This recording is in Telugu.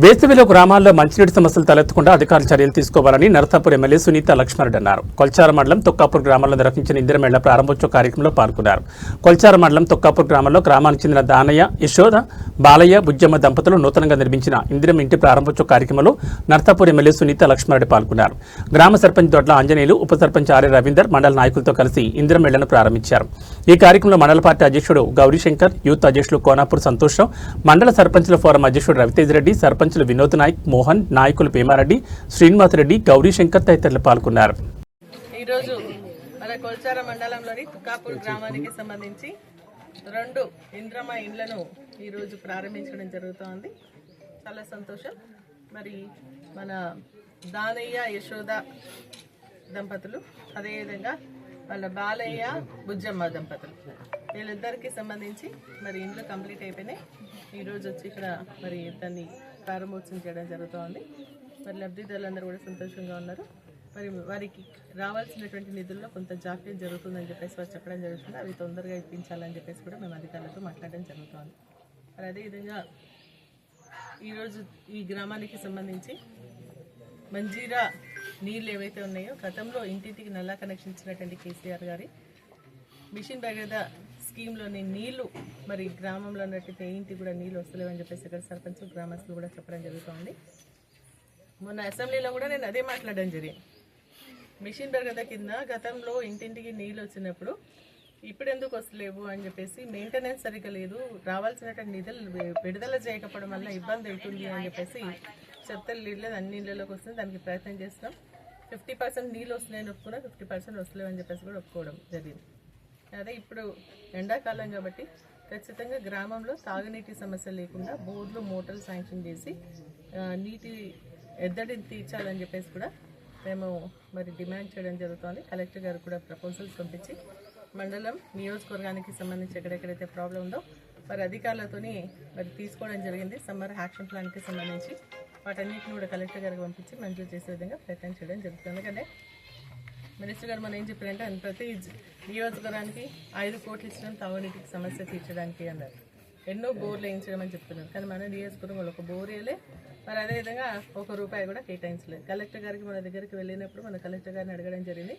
వేసవిలో గ్రామాల్లో మంచినీటి సమస్యలు తలెత్తకుండా అధికారులు చర్యలు తీసుకోవాలని నరసాపూర్ ఎమ్మెల్యే సునీత లక్ష్మణరెడ్డి అన్నారు. కొల్చార మండలం తొక్కాపూర్ గ్రామంలో నిర్వహించిన ఇందిరమేళ్ల ప్రారంభోత్సవ కార్యక్రమంలో పాల్గొన్నారు. కొల్చార మండలం తొక్కాపూర్ గ్రామంలో గ్రామానికి చెందిన దానయ్య, యశోద, బాలయ్య, బుజ్జమ్మ దంపతులు నూతనంగా నిర్మించిన ఇందిరం ఇంటి ప్రారంభోత్సవ కార్యక్రమంలో నరసాపూర్ ఎమ్మెల్యే సునీత లక్ష్మణరెడ్డి పాల్గొన్నారు. గ్రామ సర్పంచ్ దొడ్ల ఆంజనేయులు, ఉప సర్పంచ్ ఆర్య రవీందర్ మండల నాయకులతో కలిసి ఇందిరమేళ్లను ప్రారంభించారు. ఈ కార్యక్రమంలో మండల పార్టీ అధ్యక్షుడు గౌరీశంకర్, యూత్ అధ్యక్షులు కోనాపూర్ సంతోషం, మండల సర్పంచుల ఫోరం అధ్యక్షుడు రవితేజ్ రెడ్డి, సర్పంచులు వినోద్ నాయక్, మోహన్, నాయకులు పేమారెడ్డి, శ్రీనివాసరెడ్డి, గౌరీశంకర్ తదితరులు పాల్గొన్నారు. ఈరోజు మన కొల్చార మండలంలోని తుకాపూర్ గ్రామానికి సంబంధించి 2 ఇంద్రమ ఇండ్లను ఈరోజు ప్రారంభించడం జరుగుతోంది. చాలా సంతోషం. మరి మన దానయ్య, యశోద దంపతులు, అదేవిధంగా వాళ్ళ బాలయ్య, బుజ్జమ్మ దంపతులు, వీళ్ళిద్దరికి సంబంధించి మరి ఇండ్లు కంప్లీట్ అయిపోయినాయి. ఈరోజు వచ్చి ఇక్కడ మరి దాన్ని ప్రారంభోత్సవం చేయడం జరుగుతోంది. మరి లబ్ధిదారులందరూ కూడా సంతోషంగా ఉన్నారు. మరి వారికి రావాల్సినటువంటి నిధుల్లో కొంత జాప్యం జరుగుతుందని చెప్పేసి వారు చెప్పడం జరుగుతుంది. అవి తొందరగా ఇప్పించాలని చెప్పేసి కూడా మేము అధికారులతో మాట్లాడడం జరుగుతోంది. మరి అదేవిధంగా ఈరోజు ఈ గ్రామానికి సంబంధించి మంజీరా నీళ్ళు ఏవైతే ఉన్నాయో, గతంలో ఇంటింటికి నల్లా కనెక్షన్ ఇచ్చినటువంటి కేసీఆర్ గారి మిషన్ భగీరథ స్కీమ్లోని నీళ్లు మరి గ్రామంలో ఉన్నటువంటి ఇంటికి కూడా నీళ్ళు వస్తలేవని చెప్పేసి ఇక్కడ సర్పంచ్, గ్రామస్తులు కూడా చెప్పడం జరుగుతుంది. మొన్న అసెంబ్లీలో కూడా నేను అదే మాట్లాడడం జరిగింది. మిషన్ భగీరథ కింద గతంలో ఇంటింటికి నీళ్ళు వచ్చినప్పుడు ఇప్పుడు ఎందుకు వస్తలేవు అని చెప్పేసి, మెయింటెనెన్స్ సరిగ్గా లేదు, రావాల్సినటువంటి నిధులు విడుదల చేయకపోవడం వల్ల ఇబ్బంది అవుతుంది అని చెప్పేసి చెప్తే లేదు, అన్ని నీళ్ళలోకి వస్తుంది, దానికి ప్రయత్నం చేస్తున్నాం. 50% నీళ్ళు వస్తున్నాయని ఒప్పుకున్నా, 50% వస్తలేవు అని చెప్పేసి కూడా ఒప్పుకోవడం జరిగింది. అదే ఇప్పుడు ఎండాకాలం కాబట్టి ఖచ్చితంగా గ్రామంలో తాగునీటి సమస్య లేకుండా బోర్లు, మోటార్లు శాంక్షన్ చేసి నీటి ఎద్దడిని తీర్చాలని చెప్పేసి కూడా మేము మరి డిమాండ్ చేయడం జరుగుతుంది. కలెక్టర్ గారు కూడా ప్రపోజల్స్ పంపించి మండలం, నియోజకవర్గానికి సంబంధించి ఎక్కడెక్కడైతే ప్రాబ్లం ఉందో మరి అధికారులతోని మరి తీసుకోవడం జరిగింది. సమ్మర్ యాక్షన్ ప్లాన్కి సంబంధించి వాటన్నిటిని కూడా కలెక్టర్ గారికి పంపించి మంజూరు చేసే విధంగా ప్రయత్నం చేయడం జరుగుతుంది. ఎందుకంటే మినిస్టర్ గారు మనం ఏం చెప్పారంటే, ప్రతి నియోజకవర్గానికి 5 కోట్లు ఇచ్చడం తాగునీటికి సమస్య తీర్చడానికి అన్నారు. ఎన్నో బోర్లు వేయించడం అని చెప్తున్నారు. కానీ మన నియోజకవర్గంలో ఒక బోర్ వేయలే, మరి అదేవిధంగా ₹1 కూడా కేటాయించలేదు. కలెక్టర్ గారికి మన దగ్గరికి వెళ్ళినప్పుడు మన కలెక్టర్ గారిని అడగడం జరిగింది.